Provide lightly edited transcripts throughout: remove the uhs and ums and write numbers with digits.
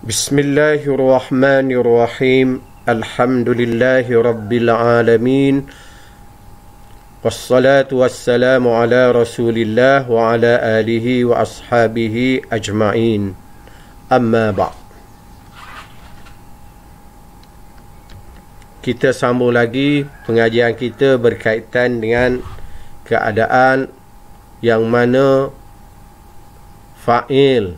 Bismillahirrahmanirrahim. Alhamdulillahi rabbil alamin. Wassalatu wassalamu ala rasulillah wa ala alihi wa ashabihi ajma'in. Amma ba'd. Kita sambung lagi pengajian kita berkaitan dengan keadaan yang mana fa'il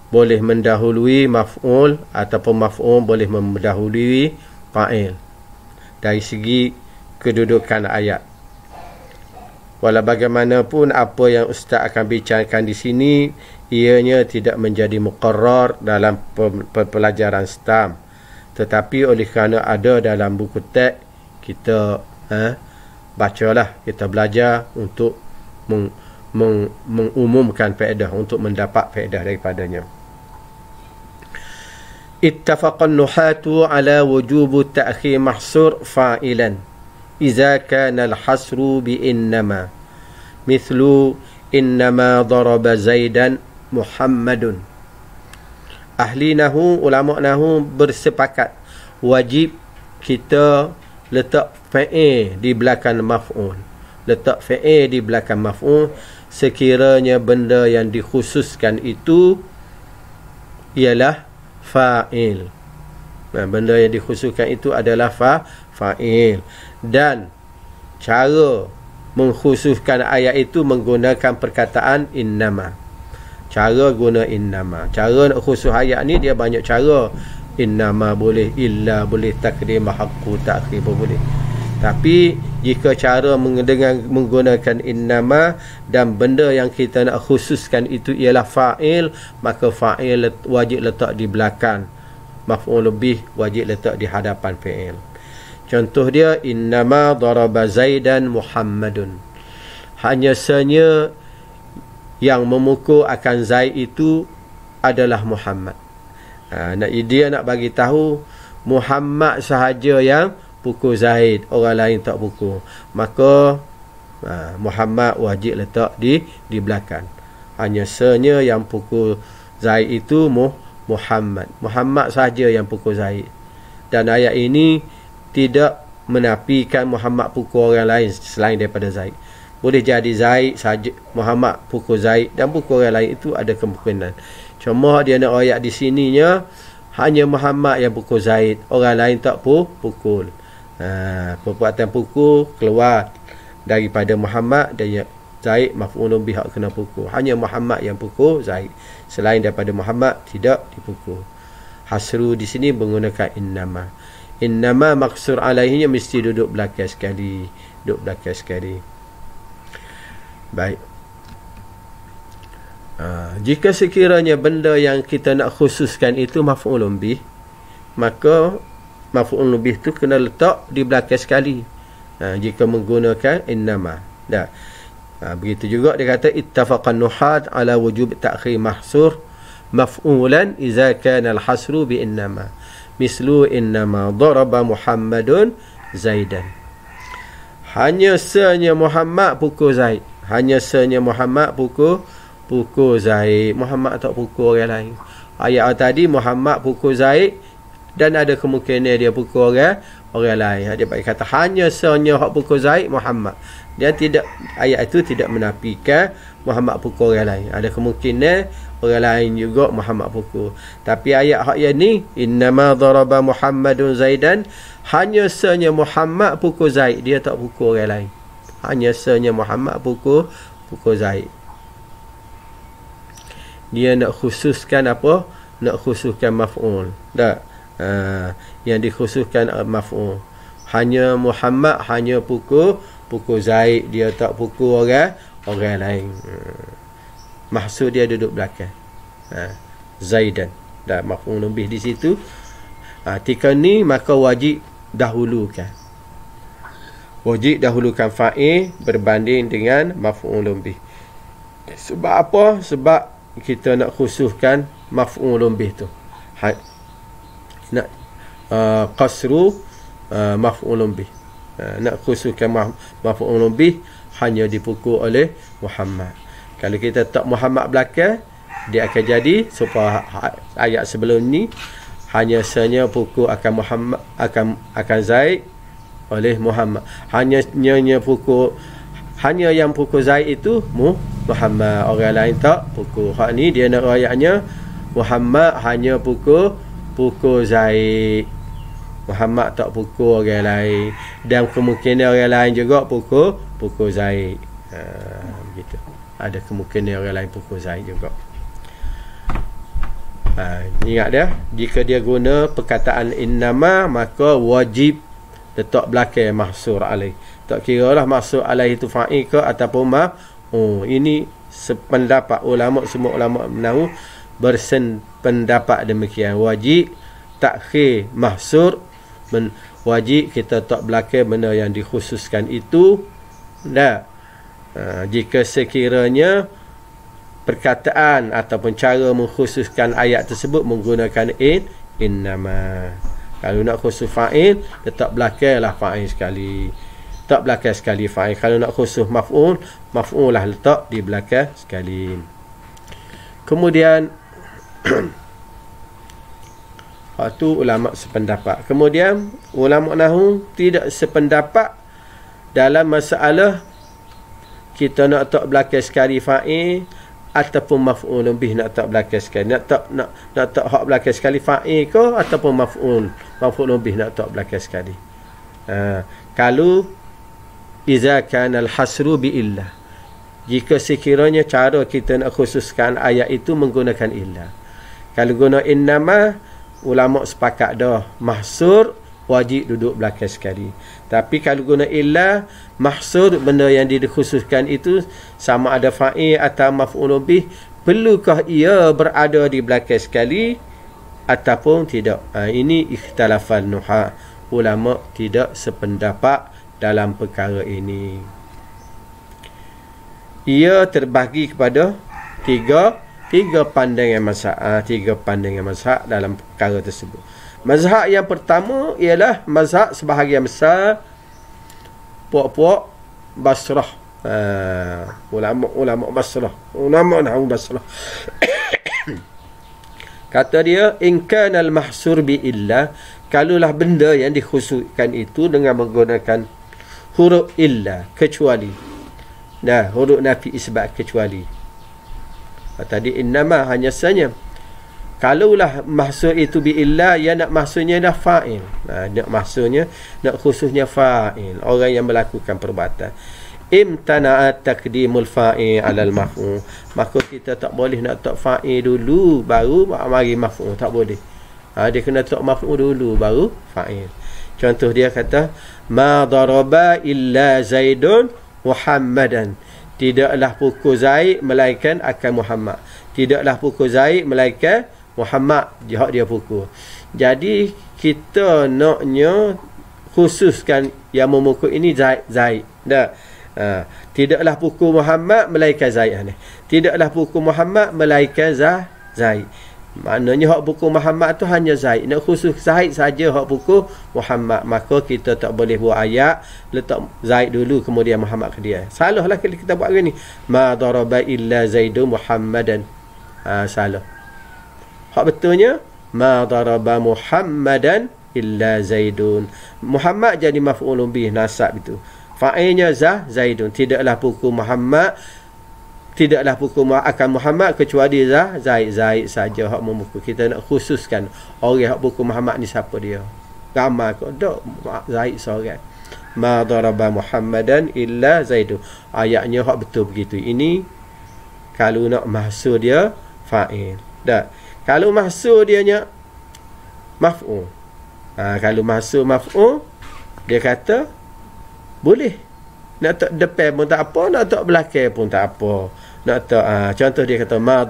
boleh mendahului maf'ul ataupun maf'ul boleh mendahului fa'il dari segi kedudukan ayat. Walau bagaimanapun apa yang ustaz akan bicarakan di sini ianya tidak menjadi muqarrar dalam pelajaran stam, tetapi oleh kerana ada dalam buku teks kita bacalah, kita belajar untuk mengumumkan faedah, untuk mendapat faedah daripadanya. Ittafaqan nuhatu ala wujubu ta'khir mahsur fa'ilan idza kana al-hasru bi innama mithlu innama daraba zaidan muhammadun. Ahli nahu, ulama nahu bersepakat wajib kita letak fa'il di belakang maf'ul. Letak fa'il di belakang maf'ul sekiranya benda yang dikhususkan itu ialah fa'il. Benda yang dikhususkan itu adalah fa'il. Dan cara mengkhususkan ayat itu menggunakan perkataan innama. Cara guna innama. Cara nak khusus ayat ni dia banyak cara. Innama boleh, illa boleh, takdim haqqu ta'khir boleh. Tapi jika cara menggunakan innama dan benda yang kita nak khususkan itu ialah fa'il, maka fa'il wajib letak di belakang maf'ul lebih, wajib letak di hadapan fa'il. Contoh dia, innama daraba zaidan muhammadun. Hanya sahaja yang memukul akan Zaid itu adalah Muhammad. Dia nak bagi tahu Muhammad sahaja yang pukul Zaid, orang lain tak pukul. Maka Muhammad wajib letak di belakang. Hanya sahaja yang pukul Zaid itu Muhammad. Muhammad sahaja yang pukul Zaid. Dan ayat ini tidak menafikan Muhammad pukul orang lain selain daripada Zaid. Boleh jadi Zaid saja, Muhammad pukul Zaid dan pukul orang lain, itu ada kemungkinan. Cuma dia nak ayat di sininya hanya Muhammad yang pukul Zaid, orang lain tak pukul. Perbuatan pukul keluar daripada Muhammad dan Zaid maf'ulun bih kena pukul. Hanya Muhammad yang pukul Zaid, selain daripada Muhammad tidak dipukul. Hasru di sini menggunakan innama. Innama maksur alaihinya mesti duduk belakang sekali. Baik. Jika sekiranya benda yang kita nak khususkan itu maf'ulun bih, maka maf'ulun bih tu kena letak di belakang sekali. Jika menggunakan innama. Begitu juga dia kata ittafaqan nuhat ala wujub ta'khir mahsur maf'ulan idza kana al-hasru bi innama mislu innama daraba muhammadun zaidan. Hanya sahanya Muhammad pukul Zaid. Hanya sahanya Muhammad pukul Zaid. Muhammad tak pukul orang lain. Ayat tadi Muhammad pukul Zaid dan ada kemungkinan dia pukul orang lain. Dia kata hanya sahanya hak pukul Zaid Muhammad. Dia tidak, ayat itu tidak menafikan Muhammad pukul orang lain. Ada kemungkinan orang lain juga Muhammad pukul. Tapi ayat hak yang ni innama daraba Muhammadun Zaidan, hanya sahanya Muhammad pukul Zaid, dia tak pukul orang lain. Hanya sahanya Muhammad pukul Zaid. Dia nak khususkan apa? Nak khususkan maf'ul. Tak. Yang dikhususkan maf'ul. Hanya Muhammad hanya pukul Zaid, dia tak pukul orang lain. Maksud dia duduk belakang. Zaidan. Dan maf'ul lebih di situ. Ketika ni maka wajib dahulukan. Wajib dahulukan fa'il berbanding dengan maf'ulun bih. Sebab apa? Sebab kita nak khususkan maf'ulun bih tu. Nak qasru maf'ulun bih. Nak khususkan maf'ulun bih hanya dipukul oleh Muhammad. Kalau kita tak Muhammad belakang, dia akan jadi supaya ayat sebelum ni hanya saja pukul akan Muhammad akan Zaid oleh Muhammad. Hanya yang pukul Zaid itu Muhammad, orang lain tak pukul. Hak ni dia nak ayatnya Muhammad hanya pukul Zaid, Muhammad tak pukul orang lain, dan kemungkinan orang lain juga pukul Zaid. Begitu. Ada kemungkinan orang lain pukul Zaid juga. Ingat dia, jika dia guna perkataan innama, maka wajib letak belakang mahsur alaih. Tak kira lah mahsur alaih itu fa'il ke ataupun ini sependapat ulama, semua ulama menahu bersependapat demikian. Wajib takhir mahsur, wajib kita tak belakang benda yang dikhususkan itu. Jika sekiranya perkataan ataupun cara mengkhususkan ayat tersebut menggunakan innama. Kalau nak khusus fa'il, letak belakanglah fa'il sekali, tak belakang sekali fa'il. Kalau nak khusus maf'ul lah letak di belakang sekali. Kemudian waktu ulama sependapat. Kemudian ulama nahwu tidak sependapat dalam masalah kita nak letak belakang sekali fa'il ataupun maf'ul bih, nak tak belakang sekali, nak tak hak belakang sekali fa'il ke ataupun maf'ul bih nak tak belakang sekali. Kalau iza kana al-hasru bi illah, jika sekiranya cara kita nak khususkan ayat itu menggunakan illah. Kalau guna innama, ulama sepakat dah mahsur wajib duduk belakang sekali. Tapi kalau guna illah, mahsur benda yang dikhususkan itu sama ada fa'il atau maf'ul bih, perlukah ia berada di belakang sekali ataupun tidak? Ini ikhtilafan nuha, ulama tidak sependapat dalam perkara ini. Ia terbagi kepada tiga pandangan mazhab dalam perkara tersebut. Mazhab yang pertama ialah mazhab sebahagian besar puak-puak Basrah. Ulama Basrah, ulama nahwu Basrah. Kata dia, in kana al-mahsur bi illah, kalaulah benda yang dikhususkan itu dengan menggunakan huruf illah, kecuali. Huruf nafi isbat, kecuali. Tadi innama hanya saja. Kalaulah mahsur itu bi illah, ya nak mahsurnya dah fa'il. Nak mahsurnya, nak khususnya fa'il, orang yang melakukan perbuatan. Imtana'a taqdimul fa'il 'alal maf'ul, maka kita tak boleh nak tak fa'il dulu baru mari maf'ul, tak boleh. Dia kena tak maf'ul dulu baru fa'il. Contoh dia kata, ma daraba illa Zaidun Muhammadan, tidaklah pukul Zaid melainkan akan Muhammad. Tidaklah pukul Zaid melainkan Muhammad, jihad dia pukul. Jadi kita naknya khususkan yang memukul ini Zaid. Tidaklah pukul Muhammad melainkan Zaid ni. Tidaklah pukul Muhammad melainkan Zaid. Maknanya hak pukul Muhammad tu hanya Zaid. Nak khusus Zaid saja hak pukul Muhammad, maka kita tak boleh buat ayat letak Zaid dulu kemudian Muhammad ke dia. Salahlah kalau kita buat begini. Ma daraba illa Zaidun Muhammadan. Salah. Hak betulnya ma daraba Muhammadan illa Zaidun. Muhammad jadi maf'ulun bih, nasab itu. Fa'ilnya Zaidun. Tidaklah pukul Muhammad, tidaklah pukul akan Muhammad kecuali Zaid saja hak memukul. Kita nak khususkan orang hak pukul Muhammad ni siapa dia. Ramai kok dak Zaid seorang. Ma daraba Muhammadan illa Zaidun. Ayatnya hak betul begitu. Ini kalau nak mahsur dia fa'il. Kalau mahsur dia nya maf'ul. Kalau mahsur maf'ul, dia kata boleh. Nak tak depan pun tak apa, nak tak belakang pun tak apa. Nak tak contoh dia kata ma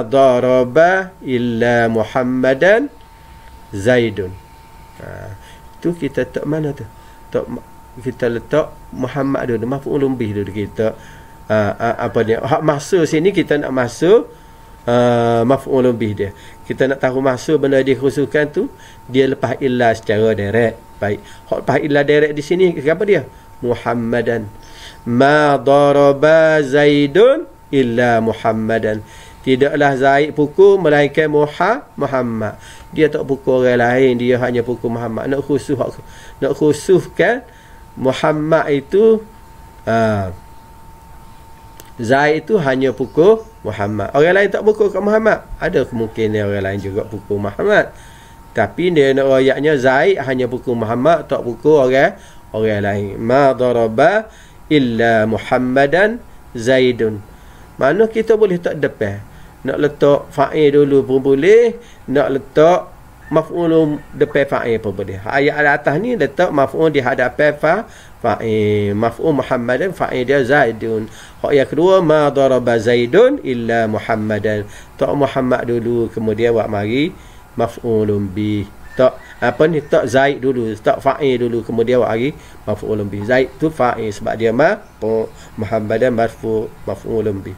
daraba illa Muhammadan Zaidun. Tu kita tak mana tu? Tak kita letak Muhammad dulu, maf'ulun bih dulu kita. Apa dia? Hak mahsur sini kita nak mahsur maf'ulun bih dia. Kita nak tahu mahsur benda dikhususkan tu, dia lepas illah secara direct. Baik. Hak lepas illah direct di sini apa dia? Muhammadan. Ma daraba Zaidun illa Muhammadan. Tidaklah Zaid pukul melainkan Muhammad. Dia tak pukul orang lain, dia hanya pukul Muhammad. Nak khususkan Muhammad itu, Zaid itu hanya pukul Muhammad. Orang lain tak pukul kat Muhammad. Ada kemungkinan orang lain juga pukul Muhammad. Tapi dia nak royaknya Zaid hanya pukul Muhammad, tak pukul orang lain. Ma daraba illa Muhammadan Zaidun. Mana kita boleh tak depan. Nak letak fa'il dulu pun boleh, nak letak maf'ul depan fa'il pun boleh. Ayat atas ni letak maf'ul di hadapan fa'il. Maf'ul Muhammadan, fa'il dia Zaidun. Hak yang kedua, ma daraba Zaidun illa Muhammadan. Tak Muhammad dulu, kemudian buat mari maf'ulun bih. Tak apa ni, tak Zaid dulu, tak fa'il dulu, kemudian buat mari maf'ulun bih. Zaid tu fa'il sebab dia Muhammadan marfu maf'ulun bih.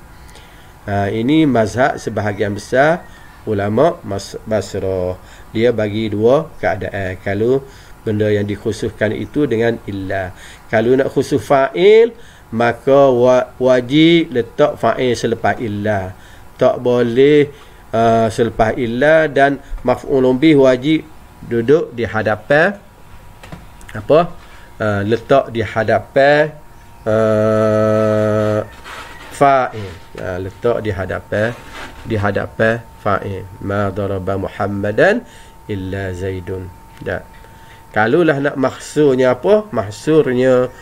Ini mazhab sebahagian besar ulama Basrah. Dia bagi dua keadaan. Kalau benda yang dikhususkan itu dengan illa. Kalau nak khusus fa'il, maka wajib letak fa'il selepas illa. Tak boleh selepas illa, dan maf'ulun bih wajib duduk di hadapan letak di hadapan fa'il. Letak di hadapan fa'il. Ma daraba Muhammadan illa Zaidun. Kalaulah nak mahsurnya apa? Mahsurnya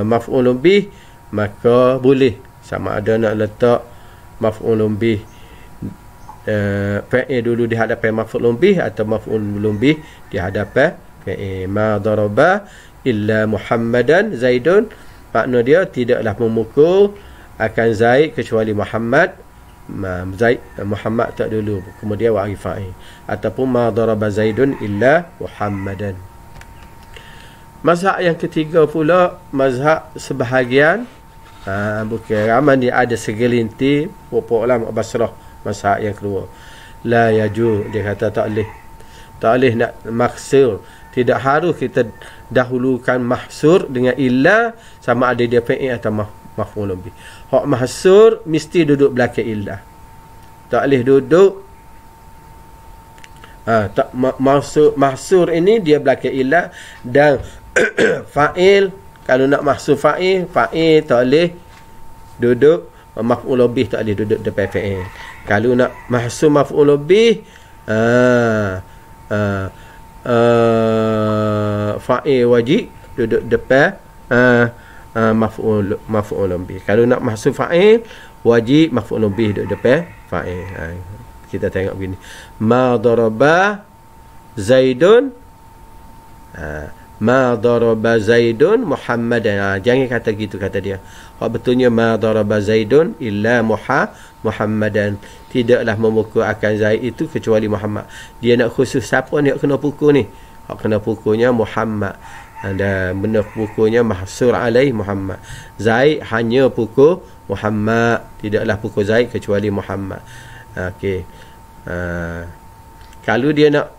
maf'ulun bih, maka boleh. Sama ada nak letak maf'ulun bih fa'il dulu di hadapan maf'ulun bih, atau maf'ulun bih di hadapan fa'il. Ma daraba illa Muhammadan Zaidun, makna dia tidaklah memukul akan Zaid kecuali Muhammad. Muhammad tak dulu, kemudian wa fa'il. Ataupun ma daraba Zaidun illa Muhammadan. Mazhab yang ketiga pula, mazhab sebahagian, bukan ramai, dia ada segelintir ulama Basrah. Mazhab yang kedua, la yaju, dia kata tak boleh nak maksur. Tidak harus kita dahulukan mahsur dengan illa, sama ada dia fa'il atau maf'ul bih. Hak mahsur mesti duduk belakang illa. Tak boleh duduk mahsur ini dia belakang illa, dan fa'il, kalau nak mahsur fa'il tak boleh duduk, maf'ul bih tak boleh duduk depan fa'il. Kalau nak mahsur maf'ul bih, fa'il wajib duduk depan maf'ul bih. Kalau nak mahsub fa'il, wajib maf'ul bih duduk depan fa'il. Kita tengok begini, ma daraba Zaidun, ma daraba Zaidun Muhammadan. Jangan kata gitu, kata dia. Hak betulnya ma daraba Zaidun illa Muhammadan. Tidaklah memukul akan Zaid itu kecuali Muhammad. Dia nak khusus siapa ni kena pukul ni? Hak kena pukulnya Muhammad. Dan benda pukulnya mahsur alaih Muhammad. Zaid hanya pukul Muhammad, tidaklah pukul Zaid kecuali Muhammad. Okey. Kalau dia nak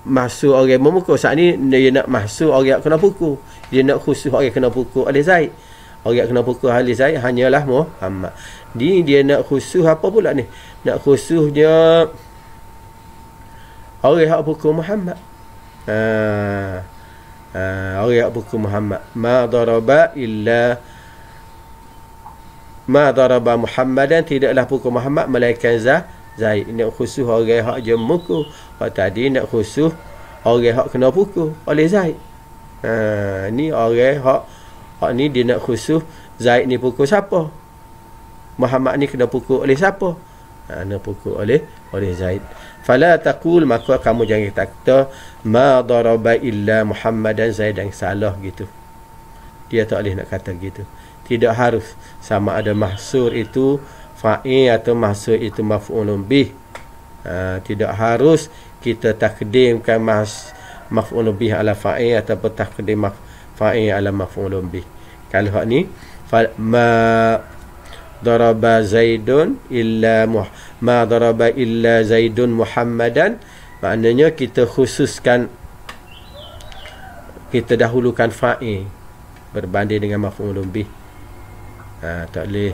mahsur orang memukul, saat ni dia nak mahsur orang kena pukul, dia nak khusus orang kena pukul oleh Zaid. Orang kena pukul oleh Zaid hanyalah Muhammad. Dia nak khusus apa pula ni? Nak khususnya orang hak pukul Muhammad. Orang hak pukul Muhammad. Ma daraba Muhammadan, tidaklah pukul Muhammad melainkan Zaid. Nak khusus orang hak je mukul. Hak tadi nak khusus orang hak kena pukul oleh Zaid. Ni orang hak ni dia nak khusus Zaid ni pukul siapa? Muhammad ni kena pukul oleh siapa? Nak pukul oleh Zaid. Fala taqul, maka kamu jangan kata ma daraba illa Muhammadan Zaidan. Salah gitu. Dia tak boleh nak kata gitu. Tidak harus sama ada mahsur itu fa'il atau mahsur itu maf'ulun bih. Tidak harus kita takdimkan maf'ulun bih ala fa'il ataupun takdim fa'il ala maf'ulun bih. Kalau hak ni ma daraba Zaidun illa ma daraba illa Zaidun Muhammadan, maknanya kita khususkan, kita dahulukan fa'il berbanding dengan maf'ulun bih. Tak boleh.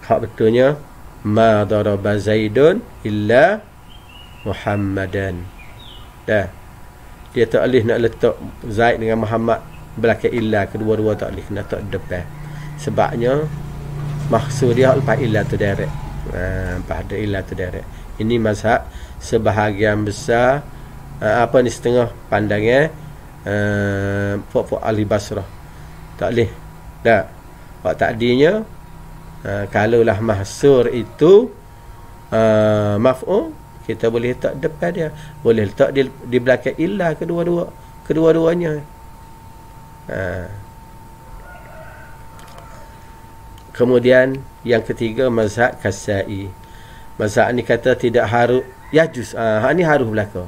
Hak betulnya ma daraba Zaidun illa Muhammadan. Dah. Dia tak boleh nak letak Zaid dengan Muhammad belakang illa, kedua-dua tak boleh, kena letak depan. Sebabnya maksud dia lepas illa tu direct. Lepas ada illa tu direct. Ini mazhab sebahagian besar apa ni setengah pandangan puak-puak ahli Basrah. Tak boleh. Dah. Hak takdinya kalaulah mahsur itu maf'ul, kita boleh letak depan dia, boleh letak di belakang illa kedua-duanya. Kemudian yang ketiga mazhab Kasai. Mazhab ni kata tidak harus yajuz. Ni harus belaka.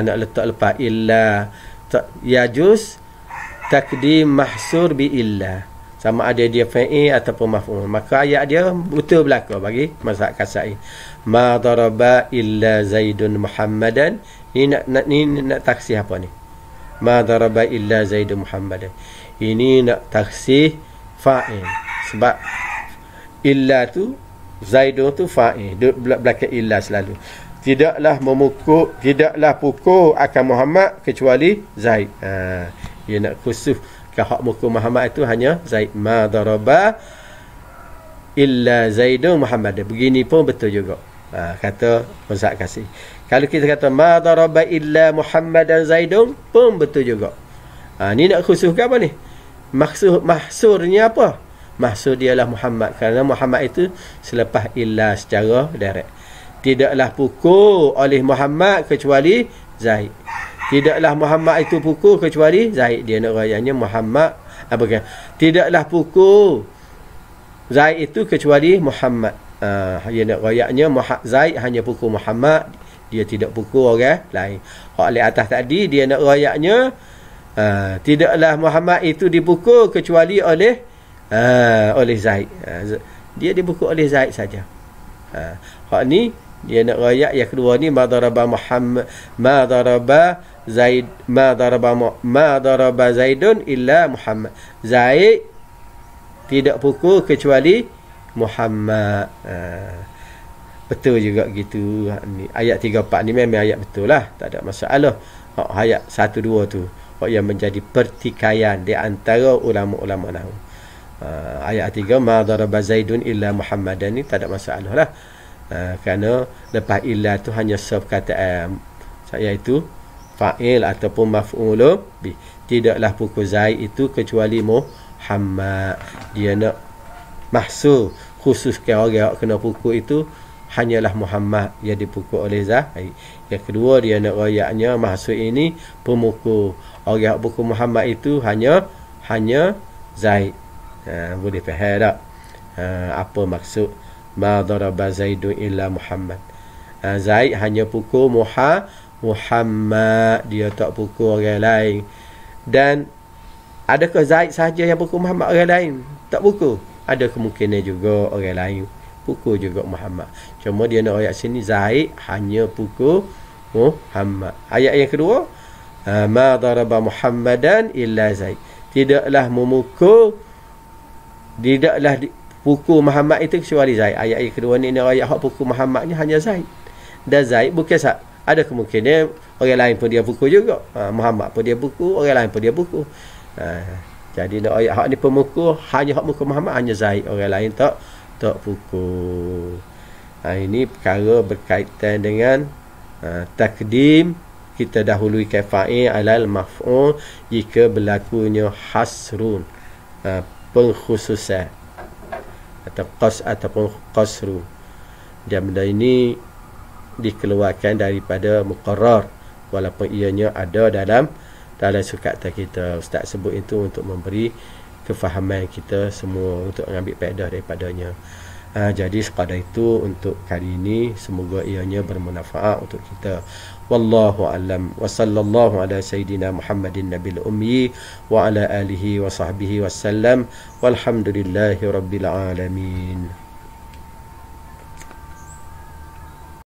Nak letak lepas illa yajuz takdim mahsur bi illa, sama ada dia fa'il ataupun maf'ul. Maka ayat dia betul belaka bagi mazhab Kasai. Ma daraba illa Zaidun Muhammadan. Ini nak taksih apa ni? Ma daraba illa Zaidun Muhammadan. Ini nak taksih fa'il. Sebab illa tu Zaidun tu fa'il, belakang illa selalu. Tidaklah pukul akan Muhammad kecuali Zaid. Dia nak khusus ke hak mukul Muhammad itu hanya Zaid. Ma daraba illa Zaidun Muhammad. Begini pun betul juga. Kata mazhab Kasai. Kalau kita kata ma daraba illa Muhammadan Zaidun pun betul juga. Ni nak khususkan apa ni? Mahsurnya apa? Mahsur dialah Muhammad, kerana Muhammad itu selepas illa secara direct. Tidaklah pukul oleh Muhammad kecuali Zaid. Tidaklah Muhammad itu pukul kecuali Zaid. Dia nak rayanya Muhammad kan? Tidaklah pukul Zaid itu kecuali Muhammad. Dia nak rayanya Zaid hanya pukul Muhammad, dia tidak pukul orang lain. Hak oleh atas tadi dia nak rayanya tidaklah Muhammad itu dipukul kecuali oleh Zaid. Dia dipukul oleh Zaid saja. Hak ni dia nak rayak. Yang kedua ni ma daraba Muhammad, ma daraba Zaid, ma daraba Zaidun illa Muhammad. Zaid tidak pukul kecuali Muhammad. Betul juga gitu. Ni ayat 34 ni memang ayat betul lah, tak ada masalah. Ayat 1 2 tu yang menjadi pertikaian di antara ulama-ulama nahwu. Ayat 3 ma daraba Zaidun illa Muhammadan ni tak ada masalah lah. Kerana lepas illa tu hanya perkataan iaitu fa'il ataupun maf'ul bi. Tidaklah pukul Zaid itu kecuali Muhammad. Dia nak mahsur khususkan orang yang kena pukul itu hanyalah Muhammad yang dipukul oleh Zaid. Yang kedua dia nak rayaknya mahsur ini pemukul. Orang yang pukul Muhammad itu hanya Zaid. Boleh faham tak apa maksud ma daraba Zaidun illa Muhammad? Zaid hanya pukul Muhammad, dia tak pukul orang lain. Dan adakah Zaid sahaja yang pukul Muhammad, orang lain tak pukul? Ada kemungkinan juga orang lain pukul juga Muhammad. Cuma dia nak ayat sini Zaid hanya pukul Muhammad. Ayat yang kedua ma daraba Muhammadan illa Zaid. Tidaklah pukul Muhammad itu kecuali Zaid. Ayat yang kedua ni ayat hak pukul Muhammad ni hanya Zaid. Dan Zaid bukan ada kemungkinan orang lain pun dia pukul juga. Muhammad pun dia pukul, orang lain pun dia pukul. Jadi nak ayat hak ni pemukul hanya hak pukul Muhammad hanya Zaid, orang lain tak pukul. Ini perkara berkaitan dengan takdim. Kita dahului fa'il alal maf'ul jika berlakunya hasrun, pengkhususan atau ataupun qasru. Dan benda ini dikeluarkan daripada muqarrar walaupun ianya ada dalam sukatan kita. Ustaz sebut itu untuk memberi kefahaman kita semua, untuk mengambil faedah daripadanya. Jadi sekadar itu untuk kali ini, semoga ianya bermanfaat untuk kita. Wallahu alam wa sallallahu ala sayidina Muhammadin nabil ummi wa ala alihi wa sahbihi wasallam walhamdulillahi rabbil alamin.